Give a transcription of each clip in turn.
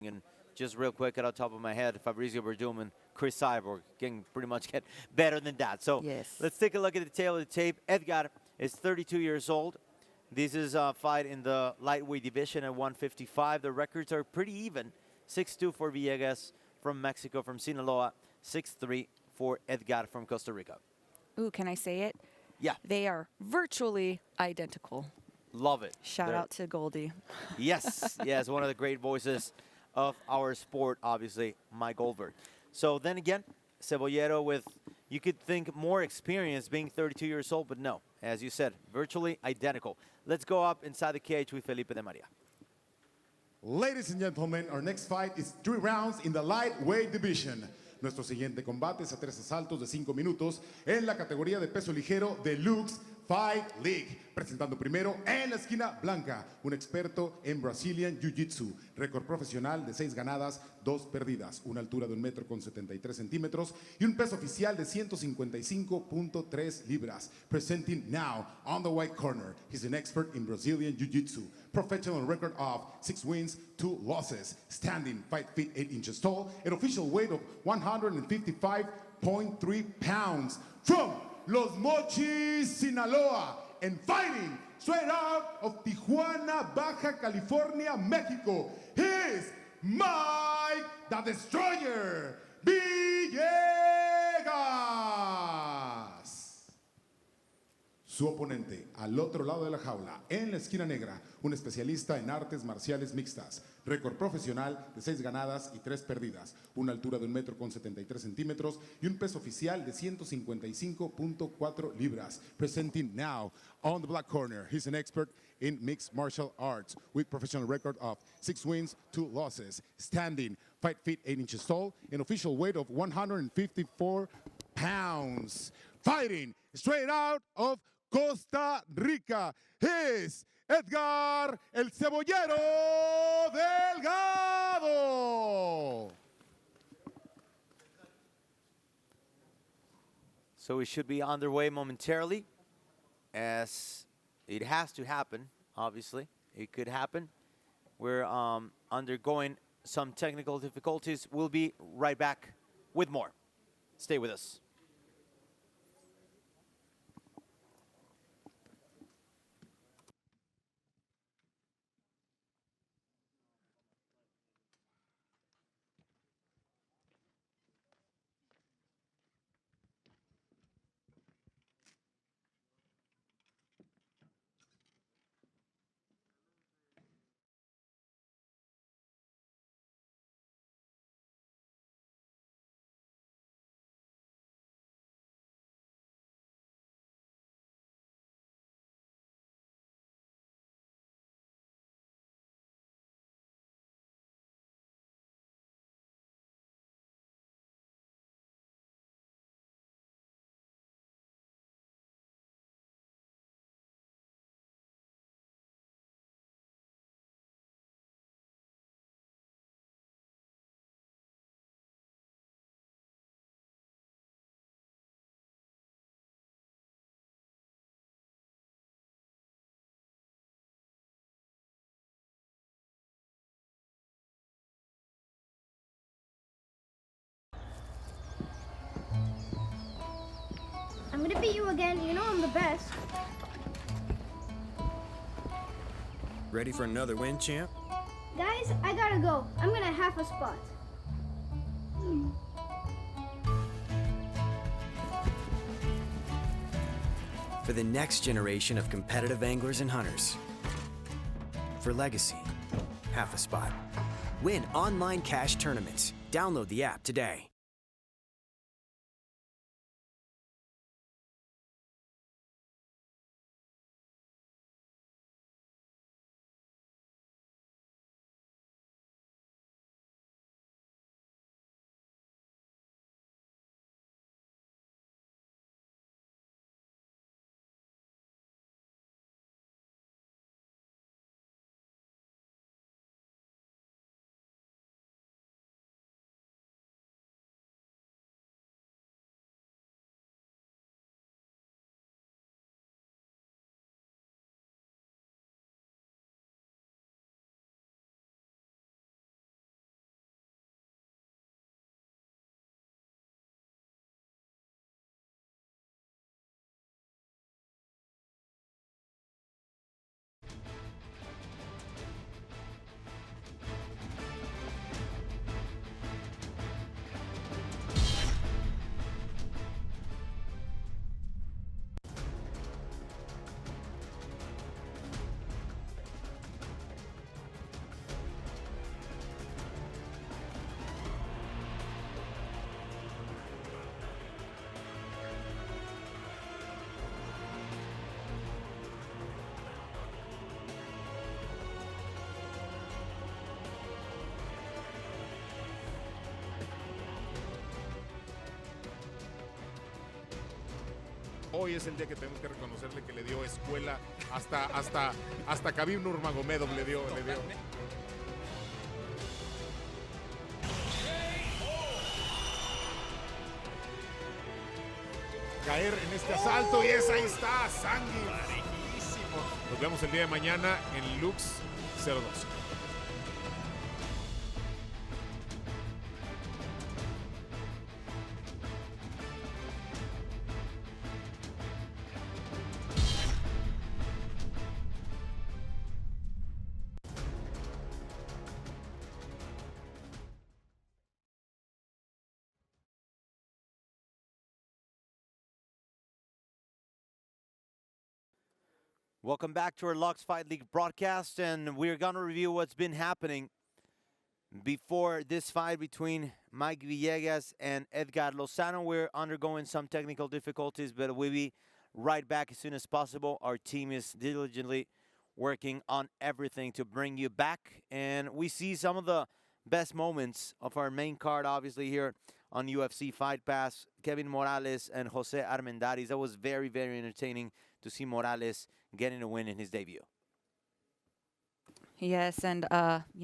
And just real quick, at the top of my head, Fabrizio Verdum and Chris Cyborg can pretty much get better than that. So Yes. let's take a look at the tail of the tape. Edgar is 32 years old. This is a fight in the lightweight division at 155. The records are pretty even. 6'2" for Villegas from Mexico, from Sinaloa. 6'3" for Edgar from Costa Rica. Ooh, can I say it? Yeah. They are virtually identical. Love it. Shout out to Goldie. Yes, yes, one of the great voices of our sport, obviously, Mike Goldberg. So then again, Cebollero with, you could think, more experience being 32 years old, but no, as you said, virtually identical. Let's go up inside the cage with Felipe de Maria. Ladies and gentlemen, our next fight is 3 rounds in the lightweight division. Nuestro siguiente combate es a 3 asaltos de 5 minutos en la categoría de peso ligero de Lux Fight League. Presentando primero en la esquina blanca, un experto en Brazilian Jiu-Jitsu, récord profesional de 6 ganadas, 2 perdidas, una altura de 1,73 m y un peso oficial de 155.3 libras. Presenting now on the white corner, he's an expert in Brazilian Jiu-Jitsu, professional record of 6 wins, 2 losses, standing 5 feet 8 inches tall, an official weight of 155.3 pounds. From Los Mochis, Sinaloa, and fighting straight out of Tijuana, Baja California, Mexico, he's Mike the Destroyer Villegas. Su oponente, al otro lado de la jaula, en la esquina negra, un especialista en artes marciales mixtas, récord profesional de 6 ganadas y 3 perdidas, una altura de 1,73 m y un peso oficial de 155.4 libras. Presenting now on the black corner, he's an expert in mixed martial arts with professional record of 6 wins, 2 losses, standing 5 feet 8 inches tall, an official weight of 154 pounds. Fighting straight out of Costa Rica, he's Edgar el Cebollero Delgado. So we should be underway momentarily, as it has to happen, obviously. It could happen. We're undergoing some technical difficulties. We'll be right back with more. Stay with us. I'm gonna beat you again. You know I'm the best. Ready for another win, champ? Guys, I gotta go. I'm gonna half a spot. For the next generation of competitive anglers and hunters. For legacy, half a spot. Win online cash tournaments. Download the app today. hoy es el día que tenemos que reconocerle que le dio escuela hasta Khabib Nurmagomedov le dio. Caer en este asalto y ahí está, sangre. Nos vemos el día de mañana en Lux 02. Welcome back to our Lux Fight League broadcast, and we're going to review what's been happening before this fight between Mike Villegas and Edgar Lozano. We're undergoing some technical difficulties, but we'll be right back as soon as possible. Our team is diligently working on everything to bring you back, and we see some of the best moments of our main card, obviously, here on UFC Fight Pass. Kevin Morales and Jose Armendariz. That was very, very entertaining to see Morales getting a win in his debut. Yes, and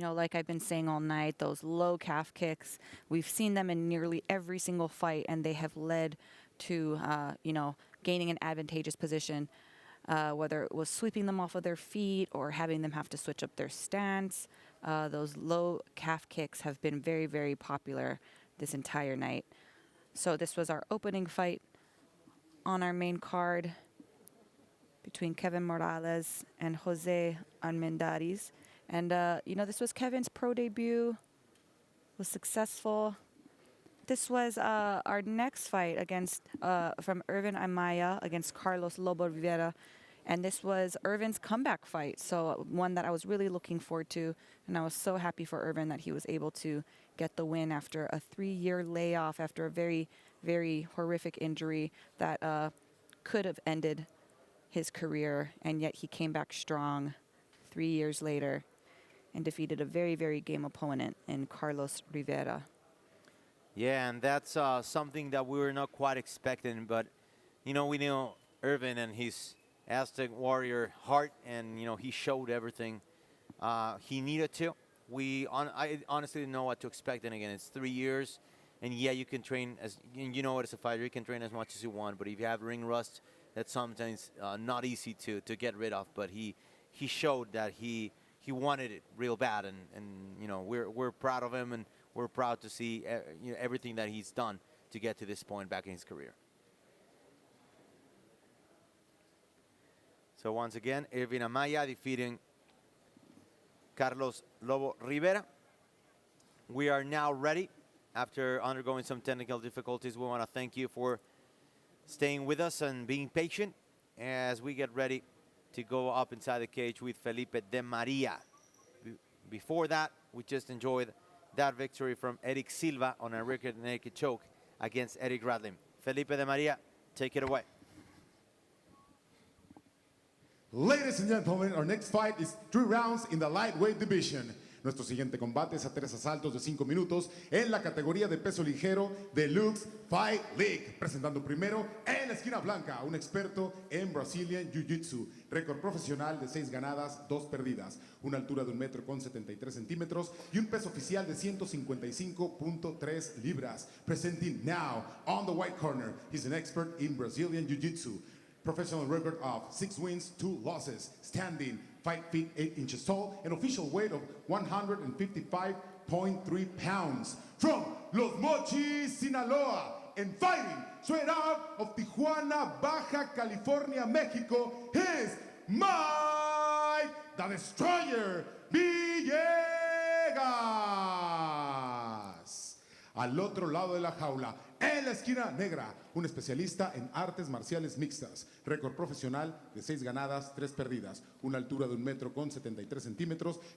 like I've been saying all night, those low calf kicks, we've seen them in nearly every single fight, and they have led to, gaining an advantageous position, whether it was sweeping them off of their feet or having them have to switch up their stance. Those low calf kicks have been very, very popular this entire night. So this was our opening fight on our main card between Kevin Morales and Jose Armendariz. And, this was Kevin's pro debut, was successful. This was our next fight against from Irvin Amaya against Carlos Lobo Rivera. And this was Irvin's comeback fight, so one that I was really looking forward to. And I was so happy for Irvin that he was able to get the win after a 3-year layoff, after a very, very horrific injury that could have ended his career, and yet he came back strong 3 years later and defeated a very, very game opponent in Carlos Rivera. Yeah, and that's something that we were not quite expecting, but, we know Irvin and his Aztec warrior heart, and, he showed everything he needed to. I honestly didn't know what to expect, and again, it's 3 years, and yeah, you can train, as a fighter, you can train as much as you want, but if you have ring rust, that's sometimes not easy to get rid of. But he showed that he wanted it real bad, and we're proud of him, and we're proud to see everything that he's done to get to this point back in his career. So once again, Irvin Amaya defeating Carlos Lobo Rivera. We are now ready. After undergoing some technical difficulties, we want to thank you for staying with us and being patient as we get ready to go up inside the cage with Felipe De Maria. Before that, we just enjoyed that victory from Eric Silva on a record naked choke against Eric Radlin. Felipe De Maria, take it away. Ladies and gentlemen, our next fight is 3 rounds in the lightweight division. Nuestro siguiente combate es a 3 asaltos de 5 minutos en la categoría de peso ligero de Lux Fight League. Presentando primero en la esquina blanca, un experto en Brazilian Jiu-Jitsu. Récord profesional de 6 ganadas, 2 perdidas. Una altura de 1,73 m y un peso oficial de 155.3 libras. Presenting now on the white corner, he's an expert in Brazilian Jiu-Jitsu. Professional record of 6 wins, 2 losses. Standing 5 feet 8 inches tall, an official weight of 155.3 pounds. From Los Mochis, Sinaloa, and fighting straight out of Tijuana, Baja California, Mexico, is Mike the Destroyer Villegas. Al otro lado de la jaula, en la esquina negra, un especialista en artes marciales mixtas. Récord profesional de 6 ganadas, 3 perdidas. Una altura de 1,73 m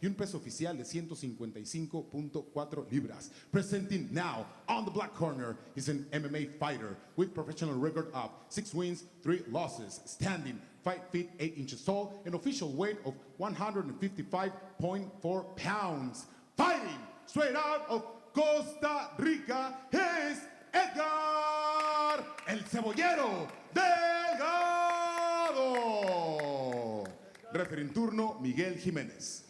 y un peso oficial de 155.4 libras. Presenting now on the black corner is an MMA fighter with professional record of 6 wins, 3 losses. Standing 5 feet 8 inches tall, an official weight of 155.4 pounds. Fighting straight out of Costa Rica, is Edgar, el Cebollero Delgado. Referee en turno, Miguel Jiménez.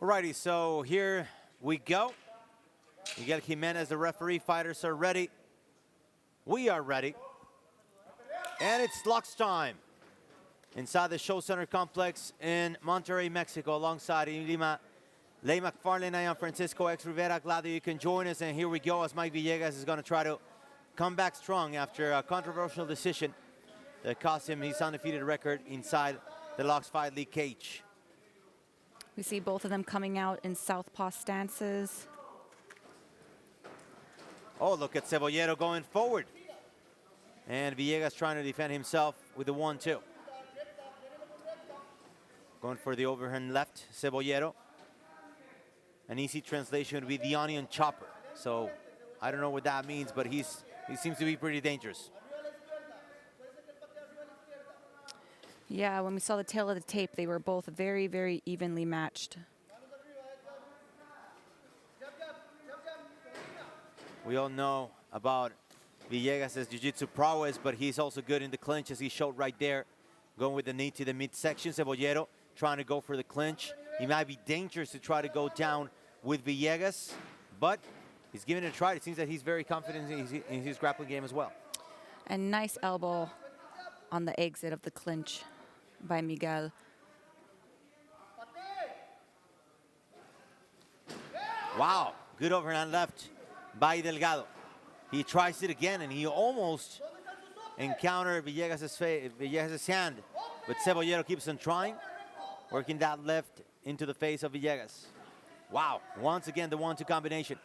Alrighty, so here we go. Miguel Jimenez, the referee. Fighters are ready. We are ready. And it's Lux time. Inside the Show Center complex in Monterrey, Mexico, alongside Lima, Ley McFarlane. I am Francisco X Rivera. Glad that you can join us. And here we go as Mike Villegas is going to try to come back strong after a controversial decision that cost him his undefeated record inside the Lux Fight League cage. We see both of them coming out in southpaw stances. Oh, look at Cebollero going forward. And Villegas trying to defend himself with the 1-2. Going for the overhand left, Cebollero. An easy translation would be the onion chopper. So I don't know what that means, but he seems to be pretty dangerous. Yeah, when we saw the tail of the tape, they were both very, very evenly matched. We all know about Villegas' jiu-jitsu prowess, but he's also good in the clinch, as he showed right there. Going with the knee to the midsection. Cebollero trying to go for the clinch. He might be dangerous to try to go down with Villegas, but he's giving it a try. It seems that he's very confident in his grappling game as well. And nice elbow on the exit of the clinch by Miguel. Wow, good overhand left by Delgado. He tries it again, and he almost encountered Villegas' hand, but Cebollero keeps on trying, working that left into the face of Villegas. Wow, once again, the 1-2 combination.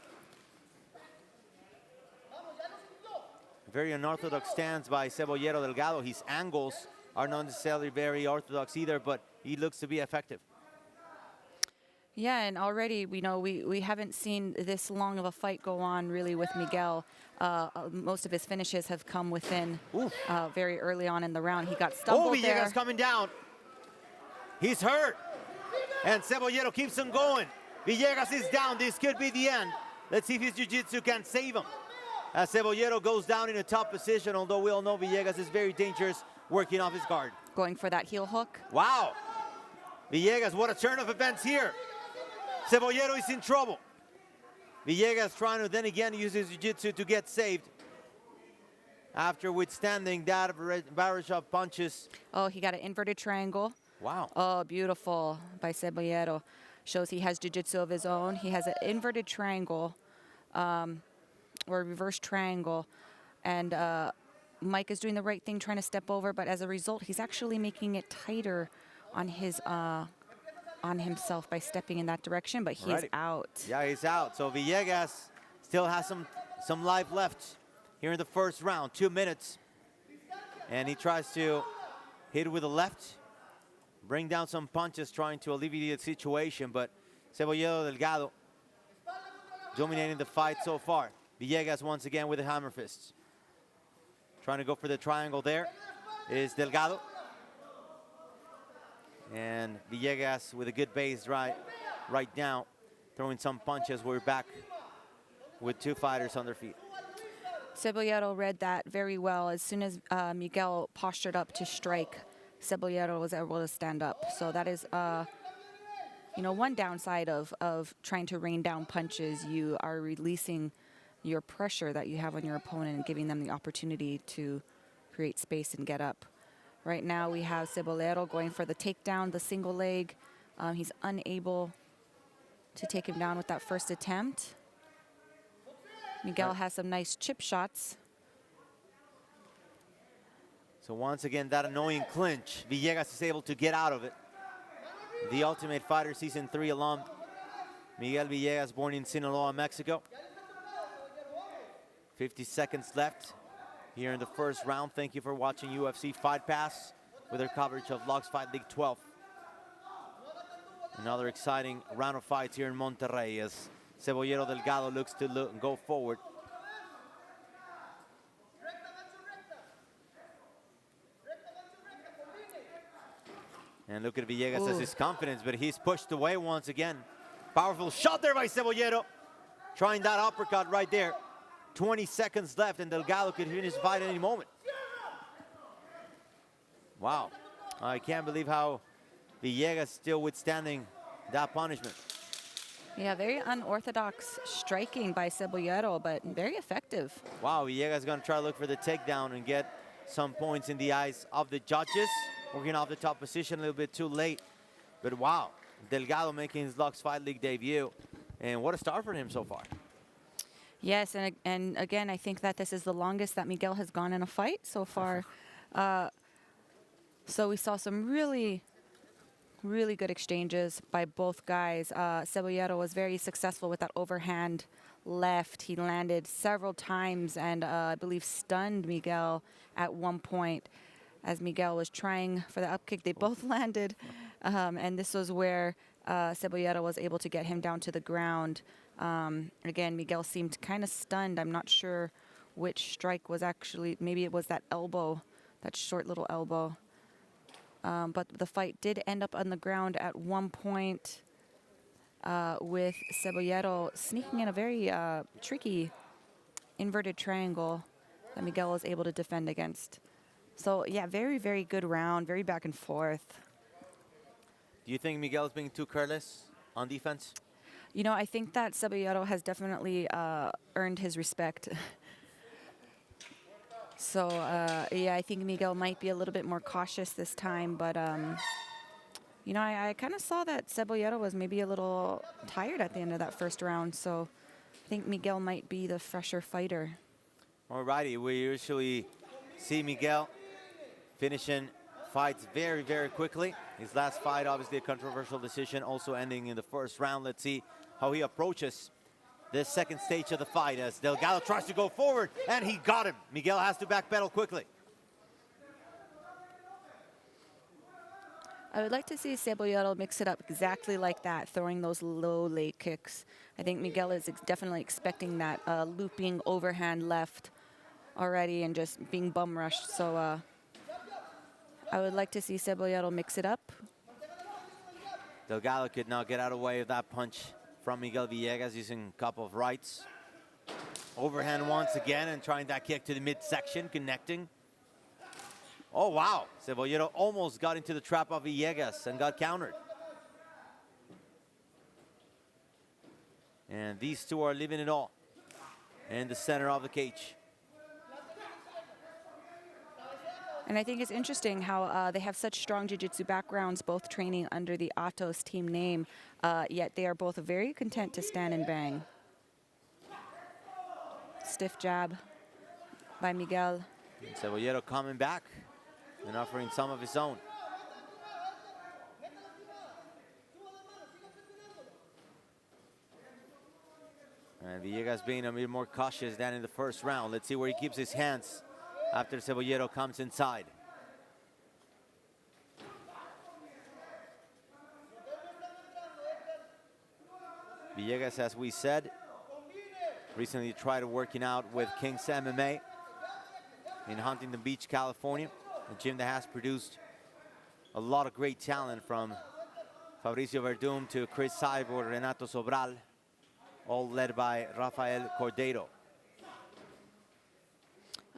Very unorthodox stance by Cebollero Delgado. His angles are not necessarily very orthodox either, but he looks to be effective. Yeah, and already we haven't seen this long of a fight go on really with Miguel. Most of his finishes have come within very early on in the round. He got stumbled Villegas there. coming down. He's hurt. And Cebollero keeps on going. Villegas is down. This could be the end. Let's see if his jiu-jitsu can save him. As Cebollero goes down in a top position, although we all know Villegas is very dangerous working off his guard. Going for that heel hook. Wow. Villegas, what a turn of events here. Cebollero is in trouble. Villegas trying to then again use his jiu-jitsu to get saved after withstanding that barrage of punches. Oh, he got an inverted triangle. Wow. Oh, beautiful by Cebollero. Shows he has jiu-jitsu of his own. He has an inverted triangle or a reverse triangle. And Mike is doing the right thing, trying to step over. But as a result, he's actually making it tighter on his on himself by stepping in that direction. But he is out. Yeah, he's out. So Villegas still has some life left here in the first round. 2 minutes. And he tries to hit with the left. Bring down some punches, trying to alleviate the situation, but Cebollero Delgado dominating the fight so far. Villegas once again with the hammer fists. Trying to go for the triangle there is Delgado. And Villegas with a good base right now, throwing some punches. We're back with two fighters on their feet. Cebollero read that very well. As soon as Miguel postured up to strike, Cebollero was able to stand up. So that is, one downside of trying to rain down punches. You are releasing your pressure that you have on your opponent and giving them the opportunity to create space and get up. Right now we have Cebollero going for the takedown, the single leg. He's unable to take him down with that first attempt. Miguel has some nice chip shots. So once again, that annoying clinch, Villegas is able to get out of it. The Ultimate Fighter Season 3 alum, Miguel Villegas, born in Sinaloa, Mexico. 50 seconds left here in the first round. Thank you for watching UFC Fight Pass with our coverage of Lux Fight League 12. Another exciting round of fights here in Monterrey as Cebollero Delgado looks to go forward. And look at Villegas as his confidence, but he's pushed away once again Powerful shot there by Cebollero. Trying that uppercut right there. 20 seconds left, and Delgado could finish the fight at any moment. Wow. I can't believe how Villegas still withstanding that punishment. Yeah, very unorthodox striking by Cebollero, but very effective. Wow, Villegas is going to try to look for the takedown and get some points in the eyes of the judges. Working off the top position a little bit too late. But wow, Delgado making his Lux Fight League debut. And what a start for him so far. Yes, and again, I think that this is the longest that Miguel has gone in a fight so far. So we saw some really good exchanges by both guys. Cebollero was very successful with that overhand left. He landed several times and I believe stunned Miguel at one point as Miguel was trying for the upkick. They both landed, and this was where Cebollero was able to get him down to the ground. Again, Miguel seemed kind of stunned. I'm not sure which strike was actually, maybe it was that elbow, that short little elbow. But the fight did end up on the ground at one point with Cebollero sneaking in a very tricky inverted triangle that Miguel was able to defend against. So, yeah, very good round, very back and forth. Do you think Miguel is being too careless on defense? You know, I think that Cebollero has definitely earned his respect. So, yeah, I think Miguel might be a little bit more cautious this time. But, you know, I kind of saw that Cebollero was maybe a little tired at the end of that first round. So I think Miguel might be the fresher fighter. Alrighty, we usually see Miguel finishing fights very quickly. His last fight, obviously a controversial decision, also ending in the first round. Let's see how he approaches this second stage of the fight as Delgado tries to go forward, and he got him. Miguel has to backpedal quickly. I would like to see Cebollero mix it up exactly like that, throwing those low leg kicks. I think Miguel is definitely expecting that looping overhand left already and just being bum rushed. So I would like to see Cebollero mix it up. Delgado could now get out of the way of that punch from Miguel Villegas using a couple of rights. Overhand once again and trying that kick to the midsection, connecting. Oh, wow. Cebollero almost got into the trap of Villegas and got countered. And these two are leaving it all in the center of the cage. And I think it's interesting how they have such strong jiu-jitsu backgrounds, both training under the Atos team name, yet they are both very content to stand and bang. Stiff jab by Miguel. And Cebollero coming back and offering some of his own. And Villegas being a bit more cautious than in the first round. Let's see where he keeps his hands after Cebollero comes inside. Villegas, as we said, recently tried working out with King's MMA in Huntington Beach, California, a gym that has produced a lot of great talent, from Fabricio Verdum to Chris Cyborg, Renato Sobral, all led by Rafael Cordero.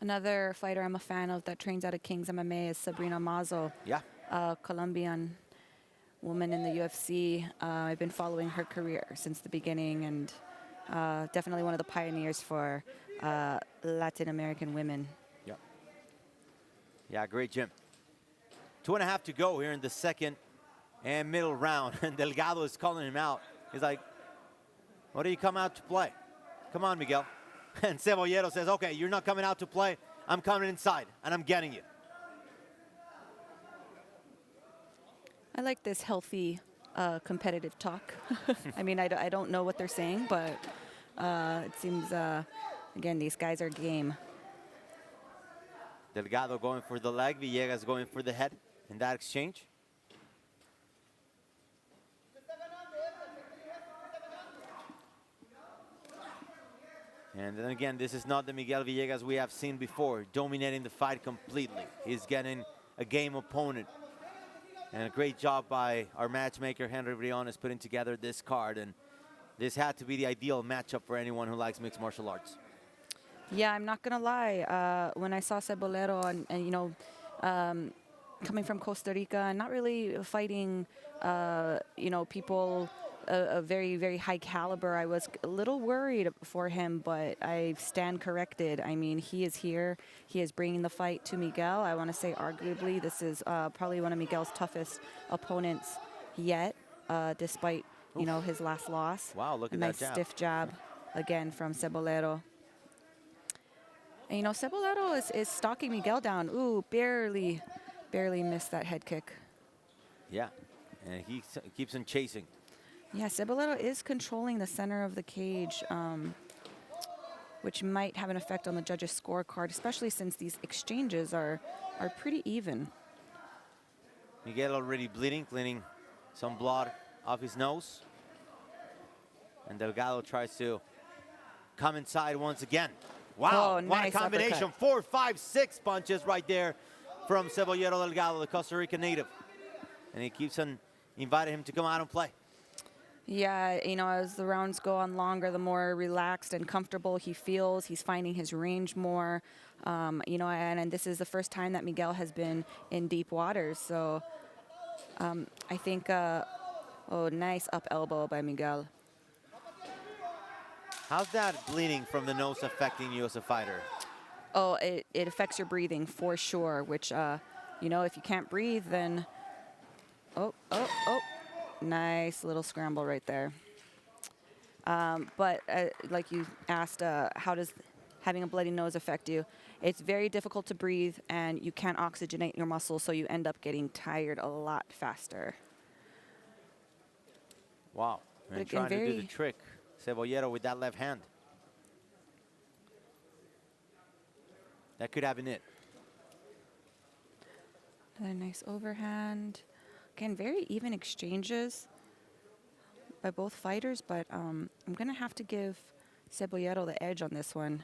Another fighter I'm a fan of that trains out of King's MMA is Sabrina Mazo. Yeah. A Colombian woman in the UFC. I've been following her career since the beginning, and definitely one of the pioneers for Latin American women. Yeah. Yeah, great gym. 2.5 to go here in the second and middle round, and Delgado is calling him out. He's like, what do you come out to play? Come on, Miguel. And Cebollero says, okay, you're not coming out to play. I'm coming inside, and I'm getting you. I like this healthy, competitive talk. I mean, I don't know what they're saying, but it seems, again, these guys are game. Delgado going for the leg, Villegas going for the head in that exchange. And then again, this is not the Miguel Villegas we have seen before, dominating the fight completely. He's getting a game opponent And a great job by our matchmaker, Henry Briones, putting together this card. And this had to be the ideal matchup for anyone who likes mixed martial arts. Yeah, I'm not going to lie. When I saw Cebollero and you know, coming from Costa Rica and not really fighting, you know, people a very, very high caliber, I was a little worried for him, but I stand corrected. I mean, he is here. He is bringing the fight to Miguel. I want to say arguably this is probably one of Miguel's toughest opponents yet, despite, you know, his last loss. Wow, look at nice that jab. stiff jab again from Cebollero. And, you know, Cebollero is stalking Miguel down. Ooh, barely missed that head kick. Yeah, and he keeps on chasing. Yeah, Cebollero is controlling the center of the cage, which might have an effect on the judges' scorecard, especially since these exchanges are pretty even. Miguel already bleeding, cleaning some blood off his nose. And Delgado tries to come inside once again. Wow, Oh, what nice a combination. uppercut. 4, 5, 6 punches right there from Cebollero Delgado, the Costa Rican native. And he keeps on inviting him to come out and play. Yeah, you know, as the rounds go on longer, the more relaxed and comfortable he feels. He's finding his range more. You know, and this is the first time that Miguel has been in deep waters. So I think, oh, nice up elbow by Miguel. How's that bleeding from the nose affecting you as a fighter? Oh, it affects your breathing for sure, which, you know, if you can't breathe, then, oh. Nice little scramble right there. But like you asked, how does having a bloody nose affect you? It's very difficult to breathe, and you can't oxygenate your muscles, so you end up getting tired a lot faster. Wow, and Again, trying to do the very- trick. Cebollero with that left hand. That could have been it. Another nice overhand. Again, very even exchanges by both fighters, but I'm going to have to give Cebollero the edge on this one.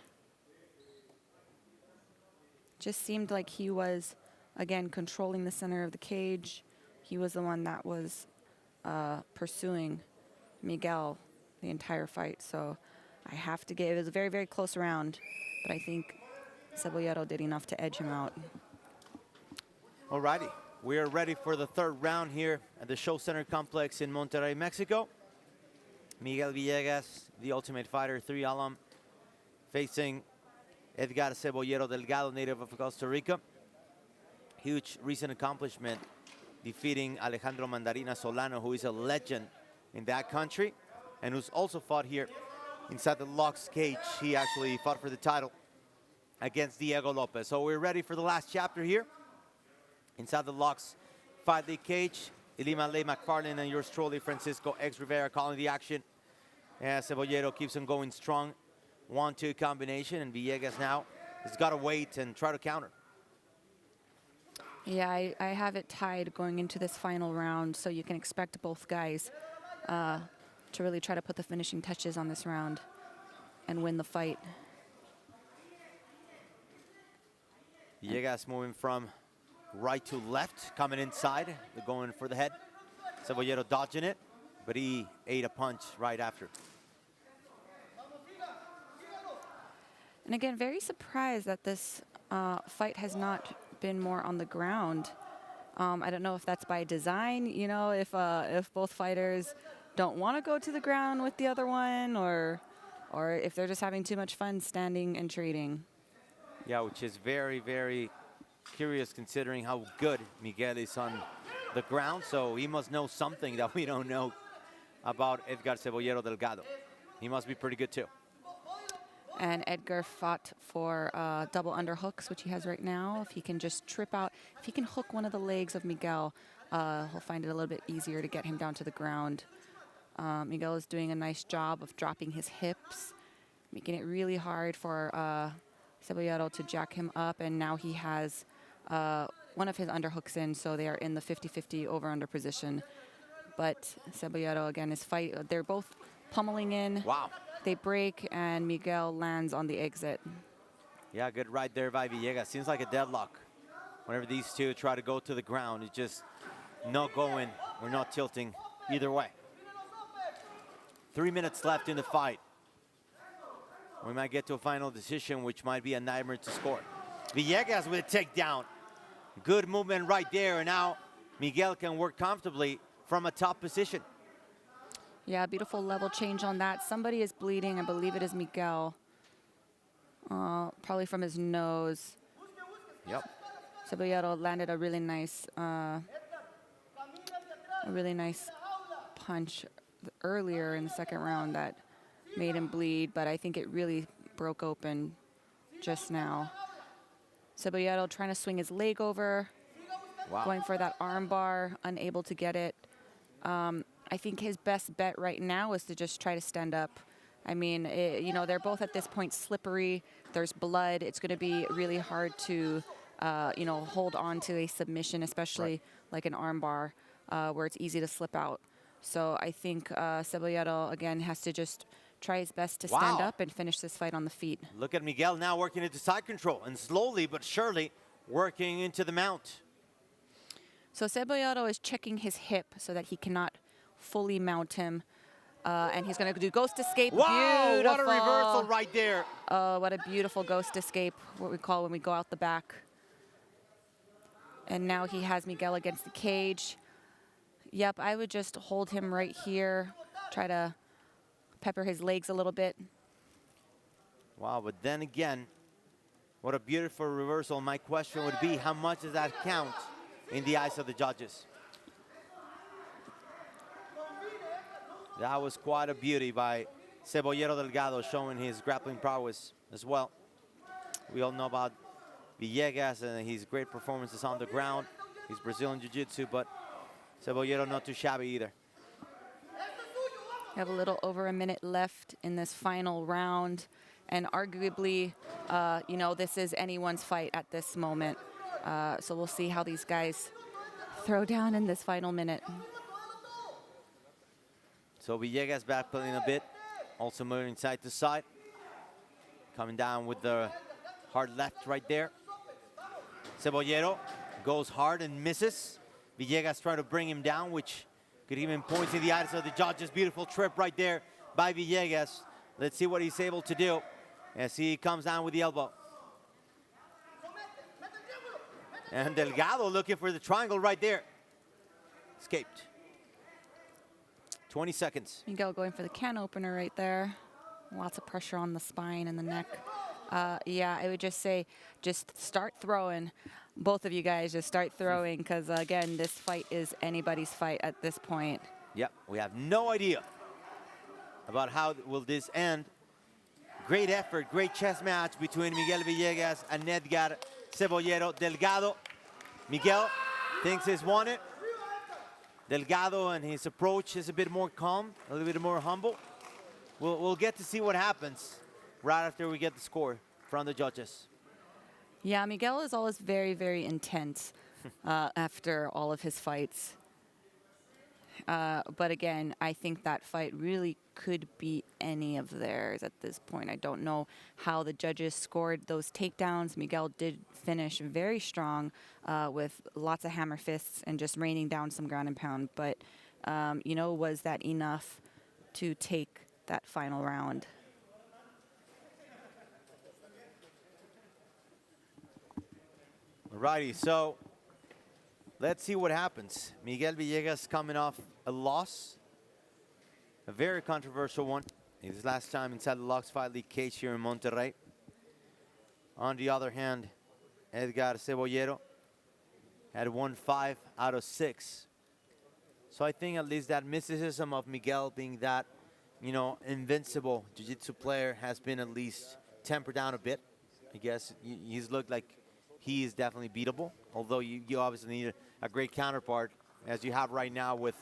Just seemed like he was, again, controlling the center of the cage. He was the one that was pursuing Miguel the entire fight. So I have to give, it was a very, very close round, but I think Cebollero did enough to edge him out. Alrighty, we are ready for the third round here at the Show Center Complex in Monterrey, Mexico. Miguel Villegas, the Ultimate Fighter 3 alum, facing Edgar Cebollero Delgado, native of Costa Rica. Huge recent accomplishment, defeating Alejandro Mandarina Solano, who is a legend in that country, and who's also fought here inside the Lux cage. He actually fought for the title against Diego Lopez. So we're ready for the last chapter here inside the Lux Fight League cage. Ilima Ley McFarlane and yours truly, Francisco X Rivera, calling the action. Cebollero keeps on going strong. 1-2 combination, and Villegas now has got to wait and try to counter. Yeah, I have it tied going into this final round, so you can expect both guys to really try to put the finishing touches on this round and win the fight. Villegas moving from right to left, coming inside. They're going for the head. Cebollero dodging it, but he ate a punch right after. And again, very surprised that this fight has not been more on the ground. I don't know if that's by design, you know, if both fighters don't want to go to the ground with the other one, or if they're just having too much fun standing and trading. Yeah, which is very, very curious considering how good Miguel is on the ground. So he must know something that we don't know about Edgar Cebollero Delgado. He must be pretty good too. And Edgar fought for double underhooks, which he has right now. If he can just trip out, if he can hook one of the legs of Miguel, he'll find it a little bit easier to get him down to the ground. Miguel is doing a nice job of dropping his hips, making it really hard for Cebollero to jack him up. And now he has one of his underhooks in, so they are in the 50-50 over-under position. But Cebollero, again, is fight. They're both pummeling in. Wow. They break, and Miguel lands on the exit. Yeah, good right there by Villegas. Seems like a deadlock. Whenever these two try to go to the ground, it just not going or not tilting either way. 3 minutes left in the fight. We might get to a final decision, which might be a nightmare to score. Villegas with a takedown. Good movement right there, and now Miguel can work comfortably from a top position. Yeah, beautiful level change on that. Somebody is bleeding. I believe it is Miguel. Probably from his nose. Yep. Cebollero landed a really nice punch earlier in the second round that made him bleed, but I think it really broke open just now. Cebollero trying to swing his leg over, going for that arm bar, unable to get it. I think his best bet right now is to just try to stand up. I mean, you know, they're both at this point slippery. There's blood. It's going to be really hard to, you know, hold on to a submission, especially like an arm bar, where it's easy to slip out. So I think Cebollero, again, has to just try his best to stand up and finish this fight on the feet. Look at Miguel now working into side control and slowly but surely working into the mount. So Cebollero is checking his hip so that he cannot fully mount him. And he's going to do ghost escape. Wow, Beautiful. what a reversal right there. What a beautiful ghost escape, what we call when we go out the back. And now he has Miguel against the cage. Yep, I would just hold him right here, try to pepper his legs a little bit. Wow, but then again, what a beautiful reversal. My question would be, how much does that count in the eyes of the judges? That was quite a beauty by Cebollero Delgado, showing his grappling prowess as well. We all know about Villegas and his great performances on the ground. He's Brazilian Jiu-Jitsu, but Cebollero not too shabby either. We have a little over a minute left in this final round. And arguably, you know, this is anyone's fight at this moment. So we'll see how these guys throw down in this final minute. So Villegas backpedaling a bit, also moving side to side. Coming down with the hard left right there. Cebollero goes hard and misses. Villegas trying to bring him down, which could even point in the eyes of the judges. Beautiful trip right there by Villegas. Let's see what he's able to do as he comes down with the elbow. And Delgado looking for the triangle right there. Escaped. 20 seconds. Miguel going for the can opener right there. Lots of pressure on the spine and the neck. Yeah, I would just say, just start throwing. Both of you guys just start throwing, because again, this fight is anybody's fight at this point. Yep, we have no idea about how will this end. Great effort, great chess match between Miguel Villegas and Edgar Cebollero. Delgado, Miguel thinks he's won it. Delgado and his approach is a bit more calm, a little bit more humble. We'll get to see what happens right after we get the score from the judges. Yeah, Miguel is always very, very intense after all of his fights. But again, I think that fight really could be any of theirs at this point. I don't know how the judges scored those takedowns. Miguel did finish very strong with lots of hammer fists and just raining down some ground and pound. But, you know, was that enough to take that final round? Alrighty, so let's see what happens. Miguel Villegas coming off a loss, a very controversial one. His last time inside the Lux Fight League cage here in Monterrey. On the other hand, Edgar Cebollero had won 5 out of 6. So I think at least that mysticism of Miguel being that, you know, invincible jiu-jitsu player has been at least tempered down a bit. I guess he's looked like he is definitely beatable, although you obviously need a great counterpart, as you have right now with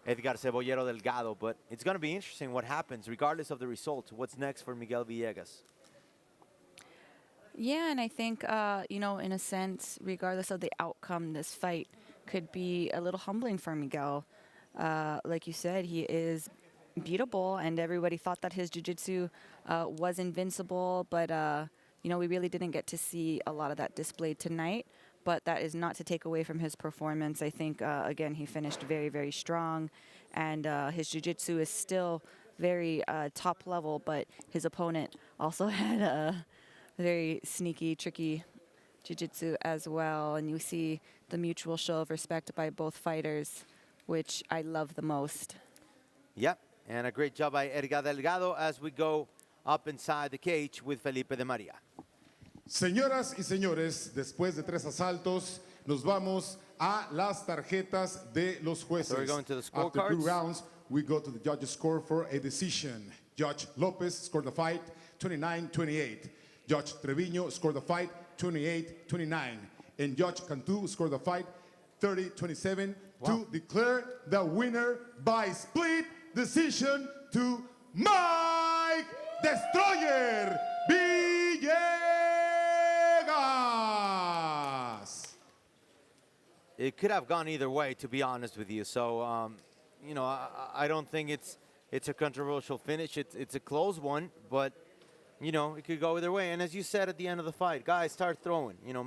Edgar Cebollero Delgado. But it's going to be interesting what happens, regardless of the result. What's next for Miguel Villegas? Yeah, and I think, you know, in a sense, regardless of the outcome, this fight could be a little humbling for Miguel. Like you said, he is beatable, and everybody thought that his jiu-jitsu was invincible, but you know, we really didn't get to see a lot of that displayed tonight. but that is not to take away from his performance. I think, again, he finished very, very strong, and his jiu-jitsu is still very top level, but his opponent also had a very sneaky, tricky jiu-jitsu as well, and you see the mutual show of respect by both fighters, which I love the most. Yep, and a great job by Edgar Delgado as we go up inside the cage with Felipe de María. Señoras y señores, después de 3 asaltos, nos vamos a las tarjetas de los jueces. So we're going to the After 2 scorecards. rounds, we go to the judges' score for a decision. Judge Lopez scored the fight 29-28. Judge Treviño scored the fight 28-29. And Judge Cantu scored the fight 30-27 to declare the winner by split decision to Mike Destroyer Villegas. It could have gone either way, to be honest with you. So, you know, I don't think it's a controversial finish. It's a close one, but, you know, it could go either way. And as you said at the end of the fight, guys, start throwing. You know,